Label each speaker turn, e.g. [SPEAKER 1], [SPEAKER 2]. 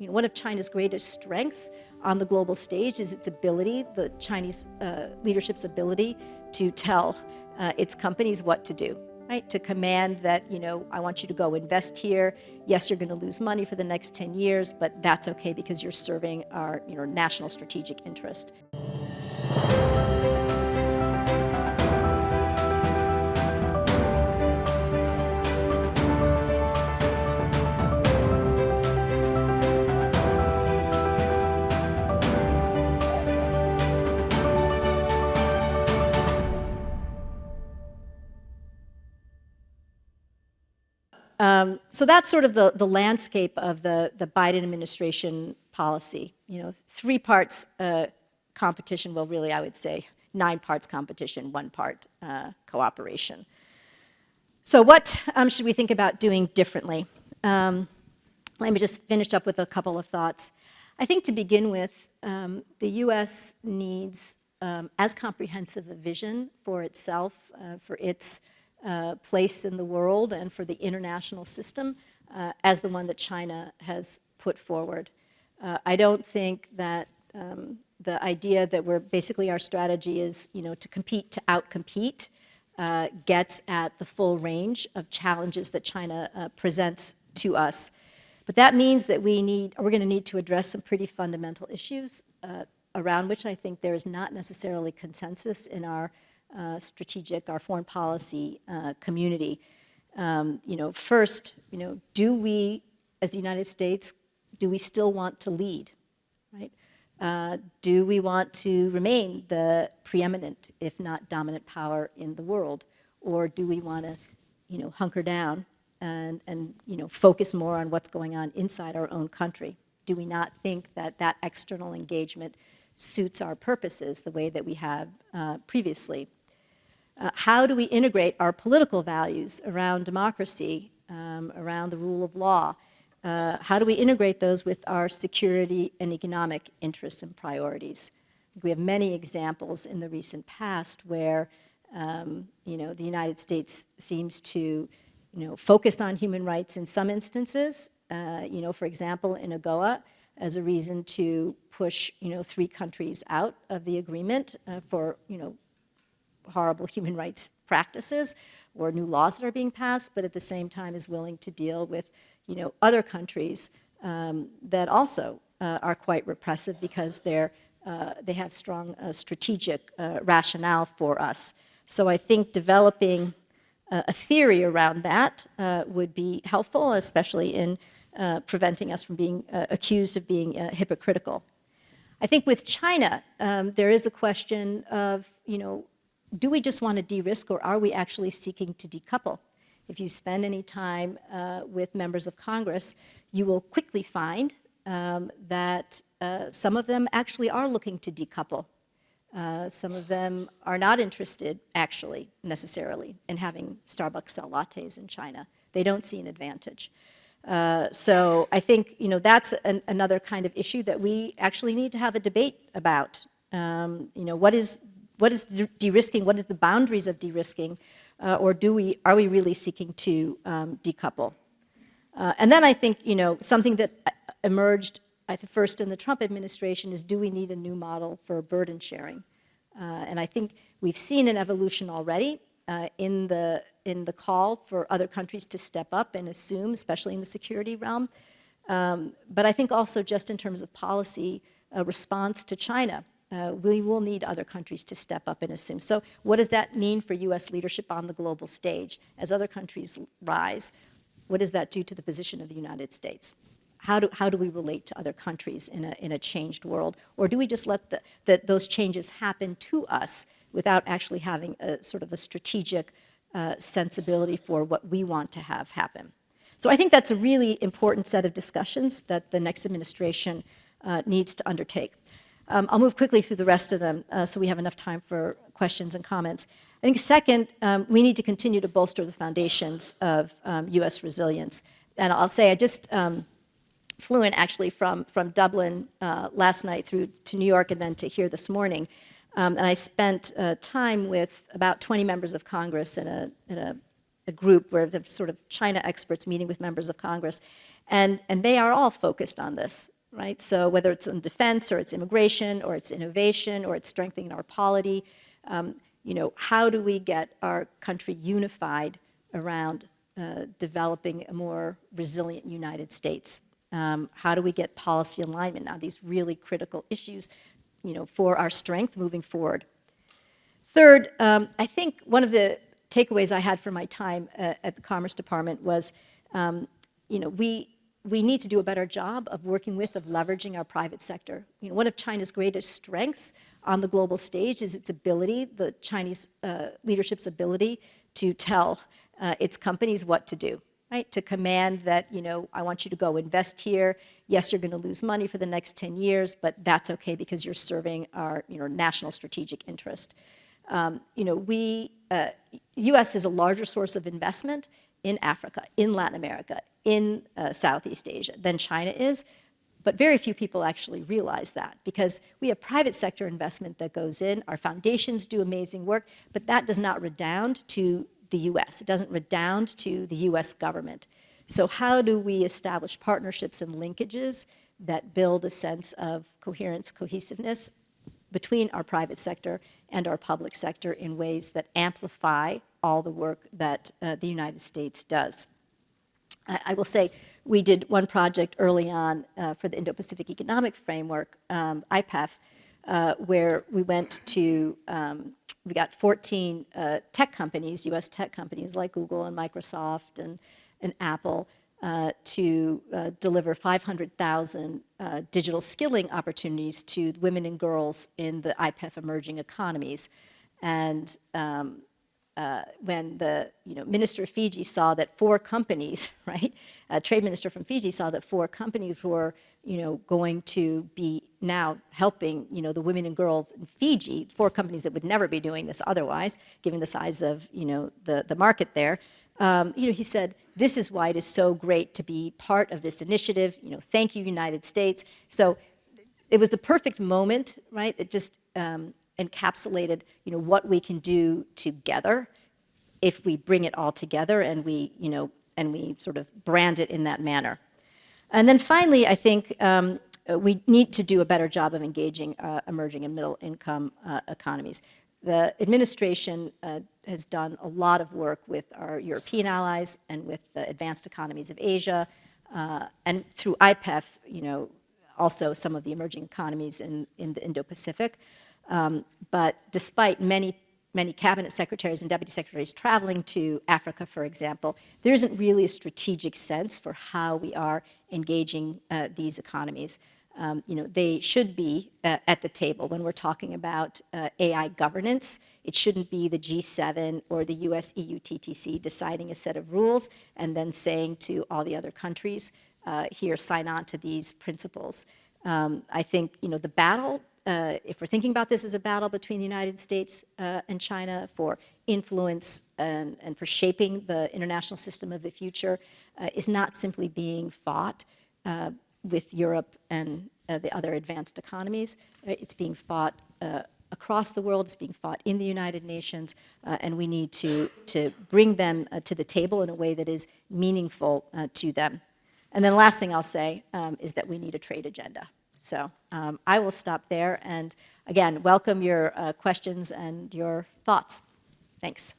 [SPEAKER 1] one of China's greatest strengths on the global stage is its ability, the Chinese leadership's ability to tell its companies what to do, right? To command that, I want you to go invest here. Yes, you're going to lose money for the next 10 years, but that's okay because you're serving our, national strategic interest. So that's sort of the landscape of the Biden administration policy. 3 parts competition, well, really, I would say 9 parts competition, 1 part cooperation. So what should we think about doing differently? Let me just finish up with a couple of thoughts. I think to begin with, the U.S. needs as comprehensive a vision for itself, for its place in the world and for the international system as the one that China has put forward. I don't think that the idea that our strategy is, to compete to outcompete gets at the full range of challenges that China presents to us. But that means that we're going to need to address some pretty fundamental issues around which I think there is not necessarily consensus in our our foreign policy community. First, do we, as the United States, do we still want to lead, right? Do we want to remain the preeminent, if not dominant power in the world? Or do we want to, hunker down and focus more on what's going on inside our own country? Do we not think that that external engagement suits our purposes the way that we have previously? How do we integrate our political values around democracy, around the rule of law? How do we integrate those with our security and economic interests and priorities? We have many examples in the recent past where, the United States seems to, focus on human rights in some instances. For example, in AGOA, as a reason to push, 3 countries out of the agreement for, horrible human rights practices or new laws that are being passed, but at the same time is willing to deal with, other countries that also are quite repressive because they have strong strategic rationale for us. So I think developing a theory around that would be helpful, especially in preventing us from being accused of being hypocritical. I think with China, there is a question of, do we just want to de-risk or are we actually seeking to decouple? If you spend any time with members of Congress, you will quickly find that some of them actually are looking to decouple. Some of them are not interested, actually, necessarily, in having Starbucks sell lattes in China. They don't see an advantage. So I think, that's another kind of issue that we actually need to have a debate about. What is de-risking? What is the boundaries of de-risking? Or are we really seeking to decouple? And then I think, something that emerged first in the Trump administration is, do we need a new model for burden sharing? And I think we've seen an evolution already in the call for other countries to step up and assume, especially in the security realm. But I think also just in terms of policy response to China, we will need other countries to step up and assume. So what does that mean for U.S. leadership on the global stage? As other countries rise, what does that do to the position of the United States? How do we relate to other countries in a changed world? Or do we just let those changes happen to us without actually having a sort of a strategic sensibility for what we want to have happen? So I think that's a really important set of discussions that the next administration needs to undertake. I'll move quickly through the rest of them so we have enough time for questions and comments. I think second, we need to continue to bolster the foundations of U.S. resilience. And I'll say I just flew in actually from Dublin last night through to New York and then to here this morning. And I spent time with about 20 members of Congress in a group where the sort of China experts meeting with members of Congress. And they are all focused on this, right? So whether it's on defense or it's immigration or it's innovation or it's strengthening our polity, how do we get our country unified around developing a more resilient United States? How do we get policy alignment on these really critical issues, for our strength moving forward? Third, I think one of the takeaways I had from my time at the Commerce Department was, we need to do a better job of working with, of leveraging our private sector. One of China's greatest strengths on the global stage is its ability, the Chinese leadership's ability to tell its companies what to do, right? To command that, I want you to go invest here. Yes, you're going to lose money for the next 10 years, but that's okay because you're serving our, national strategic interest. U.S. is a larger source of investment in Africa, in Latin America, in Southeast Asia than China is, but very few people actually realize that because we have private sector investment that goes in, our foundations do amazing work, but that does not redound to the U.S. It doesn't redound to the U.S. government. So how do we establish partnerships and linkages that build a sense of coherence, cohesiveness between our private sector and our public sector in ways that amplify all the work that the United States does? I will say we did one project early on for the Indo-Pacific Economic Framework, IPEF, where we went to, we got 14 tech companies, US tech companies like Google and Microsoft and Apple, to deliver 500,000 digital skilling opportunities to women and girls in the IPEF emerging economies. And when the Minister of Fiji saw that 4 companies, right, Trade Minister from Fiji saw that 4 companies were going to be now helping the women and girls in Fiji, 4 companies that would never be doing this otherwise, given the size of the market there. He said, this is why it is so great to be part of this initiative. Thank you, United States. So it was the perfect moment, right? It just encapsulated, what we can do together if we bring it all together and we sort of brand it in that manner. And then finally, I think we need to do a better job of engaging emerging and middle-income economies. The administration has done a lot of work with our European allies and with the advanced economies of Asia, and through IPEF, also some of the emerging economies in the Indo-Pacific. But despite many cabinet secretaries and deputy secretaries traveling to Africa, for example, there isn't really a strategic sense for how we are engaging these economies. They should be at the table when we're talking about AI governance. It shouldn't be the G7 or the US-EU TTC deciding a set of rules and then saying to all the other countries, here, sign on to these principles. I think, the battle, if we're thinking about this as a battle between the United States and China for influence and for shaping the international system of the future, is not simply being fought with Europe and the other advanced economies. It's being fought across the world. It's being fought in the United Nations, and we need to bring them to the table in a way that is meaningful to them. And then the last thing I'll say is that we need a trade agenda. So I will stop there, and again, welcome your questions and your thoughts. Thanks.